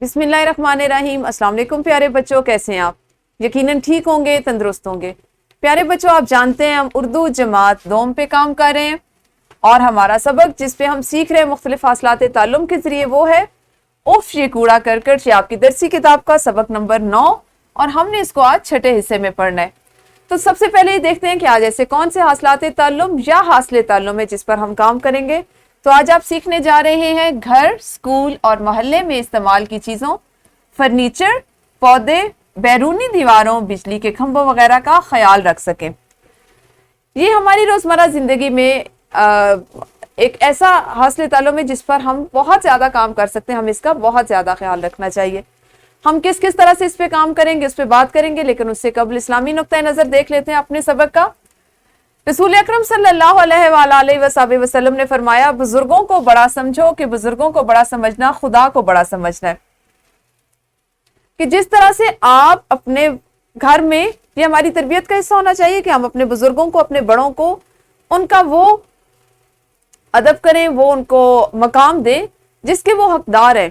بسم اللہ الرحمن الرحیم۔ السلام علیکم پیارے بچوں، کیسے ہیں آپ؟ یقیناً ٹھیک ہوں گے، تندرست ہوں گے۔ پیارے بچوں، آپ جانتے ہیں ہم اردو جماعت دوم پہ کام کر رہے ہیں اور ہمارا سبق جس پہ ہم سیکھ رہے ہیں مختلف حاصلات تعلم کے ذریعے وہ ہے اف یہ کوڑا کرکٹ، یہ آپ کی درسی کتاب کا سبق نمبر 9 اور ہم نے اس کو آج چھٹے حصے میں پڑھنا ہے۔ تو سب سے پہلے یہ دیکھتے ہیں کہ آج ایسے کون سے حاصلات تعلم یا حاصل تعلم ہے جس پر ہم کام کریں گے۔ تو آج آپ سیکھنے جا رہے ہیں گھر، سکول اور محلے میں استعمال کی چیزوں، فرنیچر، پودے، بیرونی دیواروں، بجلی کے کھمبوں وغیرہ کا خیال رکھ سکیں۔ یہ ہماری روزمرہ زندگی میں ایک ایسا حاصل تعلم ہے جس پر ہم بہت زیادہ کام کر سکتے ہیں، ہم اس کا بہت زیادہ خیال رکھنا چاہیے۔ ہم کس طرح سے اس پہ کام کریں گے، اس پہ بات کریں گے، لیکن اس سے قبل اسلامی نقطۂ نظر دیکھ لیتے ہیں اپنے سبق کا۔ رسول اکرم صلی اللہ علیہ وآلہ وصحبہ وسلم نے فرمایا، بزرگوں کو بڑا سمجھو کہ بزرگوں کو بڑا سمجھنا خدا کو بڑا سمجھنا ہے۔ کہ جس طرح سے آپ اپنے گھر میں، یہ ہماری تربیت کا حصہ ہونا چاہیے کہ ہم اپنے بزرگوں کو، اپنے بڑوں کو ان کا وہ ادب کریں، وہ ان کو مقام دیں جس کے وہ حقدار ہیں۔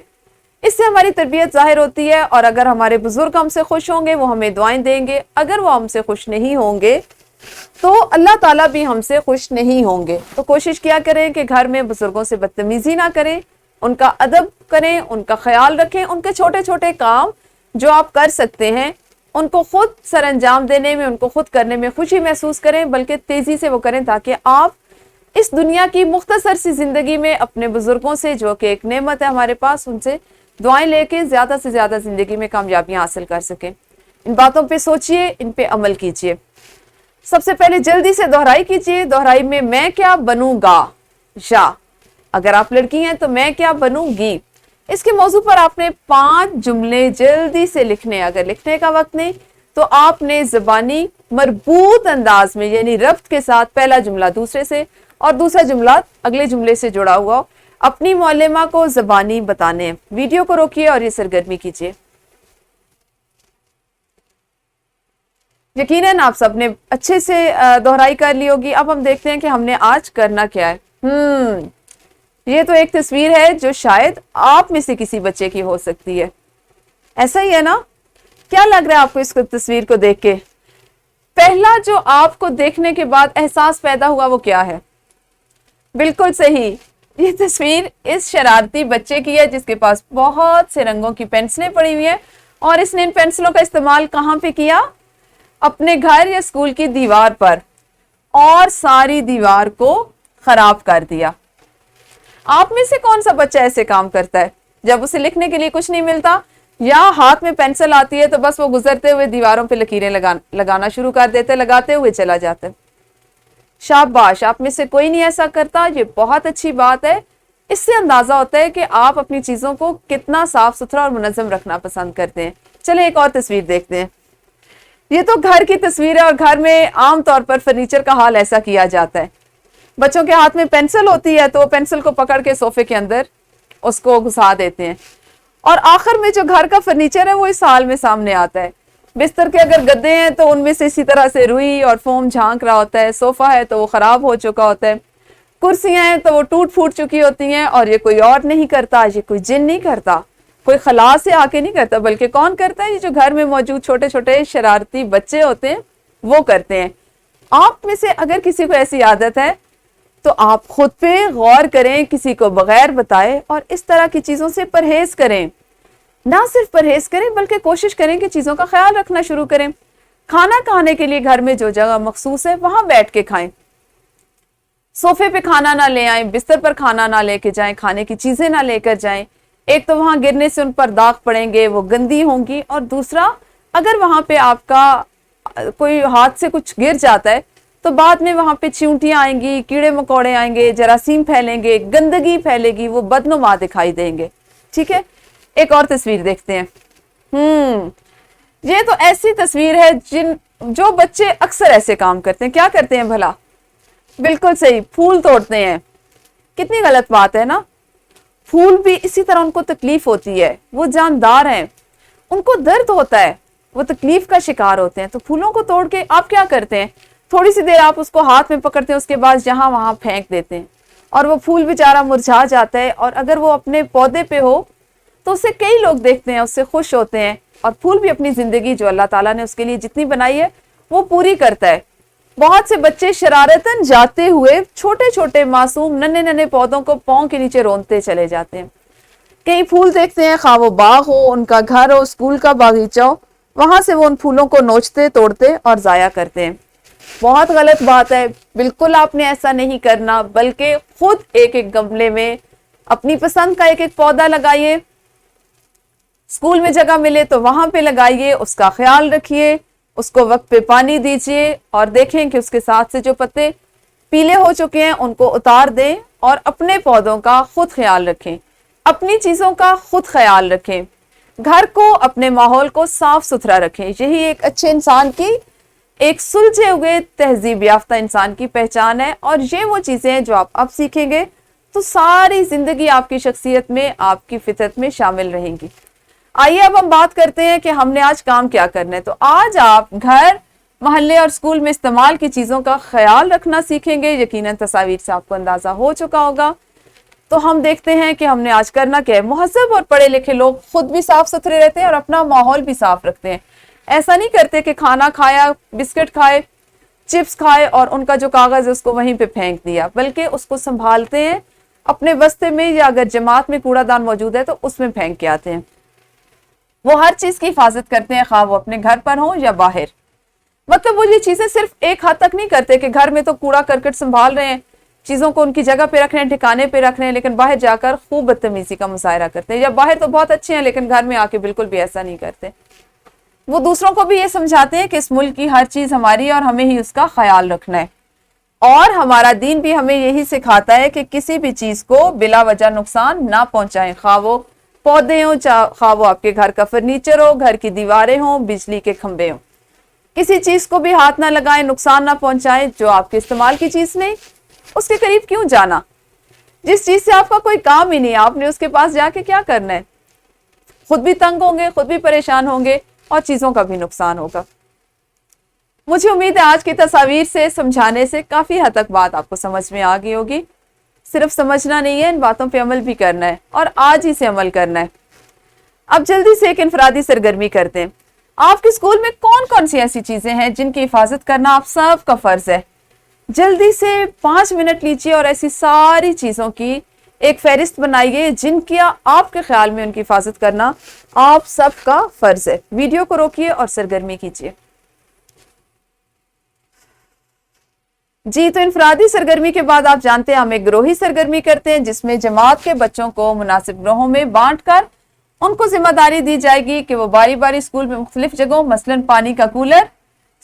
اس سے ہماری تربیت ظاہر ہوتی ہے، اور اگر ہمارے بزرگ ہم سے خوش ہوں گے وہ ہمیں دعائیں دیں گے، اگر وہ ہم سے خوش نہیں ہوں گے تو اللہ تعالیٰ بھی ہم سے خوش نہیں ہوں گے۔ تو کوشش کیا کریں کہ گھر میں بزرگوں سے بدتمیزی نہ کریں، ان کا ادب کریں، ان کا خیال رکھیں، ان کے چھوٹے چھوٹے کام جو آپ کر سکتے ہیں ان کو خود سر انجام دینے میں، ان کو خود کرنے میں خوشی محسوس کریں، بلکہ تیزی سے وہ کریں تاکہ آپ اس دنیا کی مختصر سی زندگی میں اپنے بزرگوں سے، جو کہ ایک نعمت ہے ہمارے پاس، ان سے دعائیں لے کے زیادہ سے زیادہ زندگی میں کامیابیاں حاصل کر سکیں۔ ان باتوں پہ سوچئے، ان پہ عمل کیجئے۔ سب سے پہلے جلدی سے دہرائی کیجئے۔ دہرائی میں کیا بنوں گا، یا اگر آپ لڑکی ہیں تو میں کیا بنوں گی، اس کے موضوع پر آپ نے 5 جملے جلدی سے لکھنے۔ اگر لکھنے کا وقت نہیں تو آپ نے زبانی مربوط انداز میں، یعنی ربط کے ساتھ، پہلا جملہ دوسرے سے اور دوسرا جملہ اگلے جملے سے جڑا ہوا اپنی معلمہ کو زبانی بتانے ہیں۔ ویڈیو کو روکیے اور یہ سرگرمی کیجیے۔ یقیناً آپ سب نے اچھے سے دہرائی کر لی ہوگی۔ اب ہم دیکھتے ہیں کہ ہم نے آج کرنا کیا ہے۔ یہ تو ایک تصویر ہے جو شاید آپ میں سے کسی بچے کی ہو سکتی ہے، ایسا ہی ہے نا؟ کیا لگ رہا ہے آپ کو اس تصویر کو دیکھ کے؟ پہلا جو آپ کو دیکھنے کے بعد احساس پیدا ہوا وہ کیا ہے؟ بالکل صحیح، یہ تصویر اس شرارتی بچے کی ہے جس کے پاس بہت سے رنگوں کی پینسلیں پڑی ہوئی ہیں، اور اس نے ان پینسلوں کا استعمال کہاں پہ کیا؟ اپنے گھر یا اسکول کی دیوار پر، اور ساری دیوار کو خراب کر دیا۔ آپ میں سے کون سا بچہ ایسے کام کرتا ہے جب اسے لکھنے کے لیے کچھ نہیں ملتا یا ہاتھ میں پینسل آتی ہے تو بس وہ گزرتے ہوئے دیواروں پہ لکیریں لگانا شروع کر دیتے، لگاتے ہوئے چلا جاتا ہے؟ شاباش، آپ میں سے کوئی نہیں ایسا کرتا، یہ بہت اچھی بات ہے۔ اس سے اندازہ ہوتا ہے کہ آپ اپنی چیزوں کو کتنا صاف ستھرا اور منظم رکھنا پسند کرتے ہیں۔ چلیں ایک اور تصویر دیکھتے ہیں۔ یہ تو گھر کی تصویر ہے، اور گھر میں عام طور پر فرنیچر کا حال ایسا کیا جاتا ہے۔ بچوں کے ہاتھ میں پینسل ہوتی ہے تو وہ پینسل کو پکڑ کے صوفے کے اندر اس کو گھسا دیتے ہیں، اور آخر میں جو گھر کا فرنیچر ہے وہ اس حال میں سامنے آتا ہے۔ بستر کے اگر گدے ہیں تو ان میں سے اسی طرح سے روئی اور فوم جھانک رہا ہوتا ہے، صوفہ ہے تو وہ خراب ہو چکا ہوتا ہے، کرسیاں ہیں تو وہ ٹوٹ پھوٹ چکی ہوتی ہیں، اور یہ کوئی اور نہیں کرتا، یہ کوئی جن نہیں کرتا، کوئی خلا سے آ کے نہیں کرتا، بلکہ کون کرتا ہے؟ یہ جو گھر میں موجود چھوٹے چھوٹے شرارتی بچے ہوتے ہیں وہ کرتے ہیں۔ آپ میں سے اگر کسی کو ایسی عادت ہے تو آپ خود پہ غور کریں، کسی کو بغیر بتائے، اور اس طرح کی چیزوں سے پرہیز کریں۔ نہ صرف پرہیز کریں بلکہ کوشش کریں کہ چیزوں کا خیال رکھنا شروع کریں۔ کھانا کھانے کے لیے گھر میں جو جگہ مخصوص ہے وہاں بیٹھ کے کھائیں۔ صوفے پہ کھانا نہ لے آئیں، بستر پر کھانا نہ لے کے جائیں، کھانے کی چیزیں نہ لے کر جائیں۔ ایک تو وہاں گرنے سے ان پر داغ پڑیں گے، وہ گندی ہوں گی، اور دوسرا اگر وہاں پہ آپ کا کوئی ہاتھ سے کچھ گر جاتا ہے تو بعد میں وہاں پہ چیونٹیاں آئیں گی، کیڑے مکوڑے آئیں گے، جراثیم پھیلیں گے، گندگی پھیلے گی، وہ بدنما دکھائی دیں گے۔ ٹھیک ہے، ایک اور تصویر دیکھتے ہیں۔ یہ تو ایسی تصویر ہے جو بچے اکثر ایسے کام کرتے ہیں۔ کیا کرتے ہیں بھلا؟ بالکل صحیح، پھول توڑتے ہیں۔ کتنی غلط بات ہے نا؟ پھول بھی اسی طرح ان کو تکلیف ہوتی ہے، وہ جاندار ہیں، ان کو درد ہوتا ہے، وہ تکلیف کا شکار ہوتے ہیں۔ تو پھولوں کو توڑ کے آپ کیا کرتے ہیں؟ تھوڑی سی دیر آپ اس کو ہاتھ میں پکڑتے ہیں، اس کے بعد جہاں وہاں پھینک دیتے ہیں، اور وہ پھول بیچارہ مرجھا جاتا ہے۔ اور اگر وہ اپنے پودے پہ ہو تو تو اسے کئی لوگ دیکھتے ہیں، اس سے خوش ہوتے ہیں، اور پھول بھی اپنی زندگی جو اللہ تعالیٰ نے اس کے لیے جتنی بنائی ہے وہ پوری کرتا ہے۔ بہت سے بچے شرارتاً جاتے ہوئے چھوٹے چھوٹے معصوم ننھے ننھے پودوں کو پاؤں کے نیچے رونتے چلے جاتے ہیں۔ کئی پھول دیکھتے ہیں، خواہ وہ باغ ہو، ان کا گھر ہو، اسکول کا باغیچہ ہو، وہاں سے وہ ان پھولوں کو نوچتے، توڑتے اور ضائع کرتے ہیں۔ بہت غلط بات ہے، بالکل آپ نے ایسا نہیں کرنا، بلکہ خود ایک ایک گملے میں اپنی پسند کا ایک ایک پودا لگائیے۔ اسکول میں جگہ ملے تو وہاں پہ لگائیے، اس کا خیال رکھیے، اس کو وقت پہ پانی دیجیے، اور دیکھیں کہ اس کے ساتھ سے جو پتے پیلے ہو چکے ہیں ان کو اتار دیں، اور اپنے پودوں کا خود خیال رکھیں، اپنی چیزوں کا خود خیال رکھیں، گھر کو، اپنے ماحول کو صاف ستھرا رکھیں۔ یہی ایک اچھے انسان کی، ایک سلجھے ہوئے تہذیب یافتہ انسان کی پہچان ہے، اور یہ وہ چیزیں ہیں جو آپ اب سیکھیں گے تو ساری زندگی آپ کی شخصیت میں، آپ کی فطرت میں شامل رہیں گی۔ آئیے اب ہم بات کرتے ہیں کہ ہم نے آج کام کیا کرنا ہے۔ تو آج آپ گھر، محلے اور اسکول میں استعمال کی چیزوں کا خیال رکھنا سیکھیں گے۔ یقیناً تصاویر سے آپ کو اندازہ ہو چکا ہوگا۔ تو ہم دیکھتے ہیں کہ ہم نے آج کرنا کیا ہے۔ مہذب اور پڑھے لکھے لوگ خود بھی صاف ستھرے رہتے ہیں اور اپنا ماحول بھی صاف رکھتے ہیں۔ ایسا نہیں کرتے کہ کھانا کھایا، بسکٹ کھائے، چپس کھائے اور ان کا جو کاغذ ہے اس کو وہیں پہ پھینک دیا، بلکہ اس کو سنبھالتے ہیں، اپنے بستے میں یا اگر جماعت میں کوڑا دان موجود ہے تو اس میں پھینک کے آتے ہیں۔ وہ ہر چیز کی حفاظت کرتے ہیں، خواہ وہ اپنے گھر پر ہوں یا باہر۔ مطلب وہ یہ چیزیں صرف ایک حد تک نہیں کرتے کہ گھر میں تو کوڑا کرکٹ سنبھال رہے ہیں، چیزوں کو ان کی جگہ پہ رکھ رہے ہیں، ٹھکانے پہ رکھ رہے ہیں، لیکن باہر جا کر خوب بدتمیزی کا مظاہرہ کرتے ہیں، یا باہر تو بہت اچھے ہیں لیکن گھر میں آ کے بالکل بھی ایسا نہیں کرتے۔ وہ دوسروں کو بھی یہ سمجھاتے ہیں کہ اس ملک کی ہر چیز ہماری ہے اور ہمیں ہی اس کا خیال رکھنا ہے، اور ہمارا دین بھی ہمیں یہی سکھاتا ہے کہ کسی بھی چیز کو بلا وجہ نقصان نہ پہنچائیں، خواہ وہ پودے ہوں، خواہ وہ آپ کے گھر کا فرنیچر ہو، گھر کی دیواریں ہوں، بجلی کے کھمبے ہوں، کسی چیز کو بھی ہاتھ نہ لگائیں، نقصان نہ پہنچائیں جو آپ کے استعمال کی چیز نہیں، اس کے قریب کیوں جانا؟ جس چیز سے آپ کا کوئی کام ہی نہیں، آپ نے اس کے پاس جا کے کیا کرنا ہے؟ خود بھی تنگ ہوں گے، خود بھی پریشان ہوں گے، اور چیزوں کا بھی نقصان ہوگا۔ مجھے امید ہے آج کی تصاویر سے، سمجھانے سے کافی حد تک بات آپ کو سمجھ میں آ گئی ہوگی۔ صرف سمجھنا نہیں ہے، ان باتوں پہ عمل بھی کرنا ہے، اور آج ہی سے عمل کرنا ہے۔ اب جلدی سے ایک انفرادی سرگرمی کرتے ہیں۔ آپ کے اسکول میں کون کون سی ایسی چیزیں ہیں جن کی حفاظت کرنا آپ سب کا فرض ہے؟ جلدی سے 5 منٹ لیجیے اور ایسی ساری چیزوں کی ایک فہرست بنائیے جن کی آپ کے خیال میں ان کی حفاظت کرنا آپ سب کا فرض ہے۔ ویڈیو کو روکیے اور سرگرمی کیجیے۔ جی، تو انفرادی سرگرمی کے بعد آپ جانتے ہیں ہم ایک گروہی سرگرمی کرتے ہیں جس میں جماعت کے بچوں کو مناسب گروہوں میں بانٹ کر ان کو ذمہ داری دی جائے گی کہ وہ باری باری اسکول میں مختلف جگہوں، مثلاً پانی کا کولر،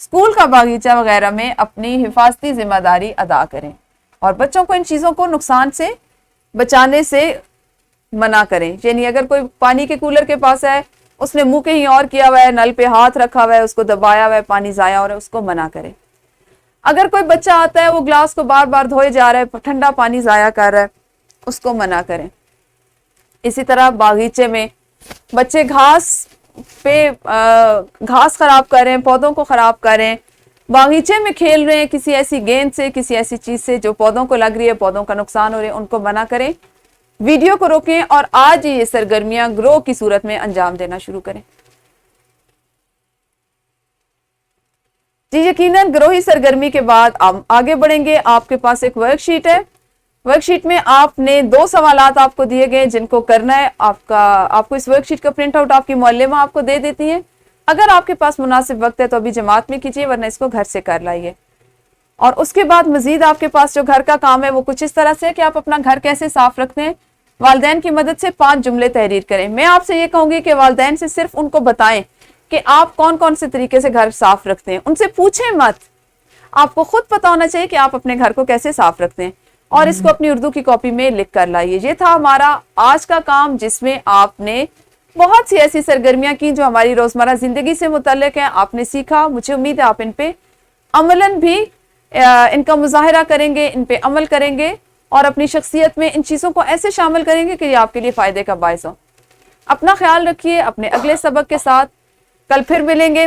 اسکول کا باغیچہ وغیرہ میں اپنی حفاظتی ذمہ داری ادا کریں، اور بچوں کو ان چیزوں کو نقصان سے بچانے سے منع کریں۔ یعنی اگر کوئی پانی کے کولر کے پاس ہے، اس نے منہ کہیں اور کیا ہوا ہے، نل پہ ہاتھ رکھا ہوا ہے، اس کو دبایا ہوا ہے، پانی ضائع ہو رہا ہے، اس کو منع کریں۔ اگر کوئی بچہ آتا ہے وہ گلاس کو بار بار دھوئے جا رہا ہے، ٹھنڈا پانی ضائع کر رہا ہے، اس کو منع کریں۔ اسی طرح باغیچے میں بچے گھاس خراب کر رہے ہیں، پودوں کو خراب کر رہے ہیں، باغیچے میں کھیل رہے ہیں کسی ایسی گیند سے، کسی ایسی چیز سے جو پودوں کو لگ رہی ہے، پودوں کا نقصان ہو رہا ہے، ان کو منع کریں، ویڈیو کو روکیں، اور آج ہی یہ سرگرمیاں گروہ کی صورت میں انجام دینا شروع کریں۔ جی، یقیناً گروہی سرگرمی کے بعد ہم آگے بڑھیں گے۔ آپ کے پاس ایک ورک شیٹ ہے، ورک شیٹ میں آپ نے 2 سوالات آپ کو دیے گئے جن کو کرنا ہے۔ آپ کو اس ورک شیٹ کا پرنٹ آؤٹ آپ کی معلمہ آپ کو دے دیتی ہے۔ اگر آپ کے پاس مناسب وقت ہے تو ابھی جماعت میں کیجیے، ورنہ اس کو گھر سے کر لائیے۔ اور اس کے بعد مزید آپ کے پاس جو گھر کا کام ہے وہ کچھ اس طرح سے کہ آپ اپنا گھر کیسے صاف رکھتے ہیں۔ والدین کی مدد سے 5 جملے تحریر کریں۔ میں آپ سے یہ کہوں گی کہ والدین سے صرف ان کو بتائیں کہ آپ کون کون سے طریقے سے گھر صاف رکھتے ہیں، ان سے پوچھیں مت۔ آپ کو خود پتا ہونا چاہیے کہ آپ اپنے گھر کو کیسے صاف رکھتے ہیں، اور اس کو اپنی اردو کی کاپی میں لکھ کر لائیے۔ یہ تھا ہمارا آج کا کام، جس میں آپ نے بہت سی ایسی سرگرمیاں کی جو ہماری روزمرہ زندگی سے متعلق ہیں۔ آپ نے سیکھا، مجھے امید ہے آپ ان پہ عملاً بھی ان کا مظاہرہ کریں گے، ان پہ عمل کریں گے، اور اپنی شخصیت میں ان چیزوں کو ایسے شامل کریں گے کہ یہ آپ کے لیے فائدے کا باعث ہو۔ اپنا خیال رکھیے، اپنے اگلے سبق کے ساتھ کل پھر ملیں گے۔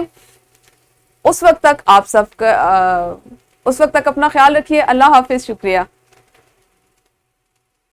اس وقت تک اپنا خیال رکھیے۔ اللہ حافظ، شکریہ۔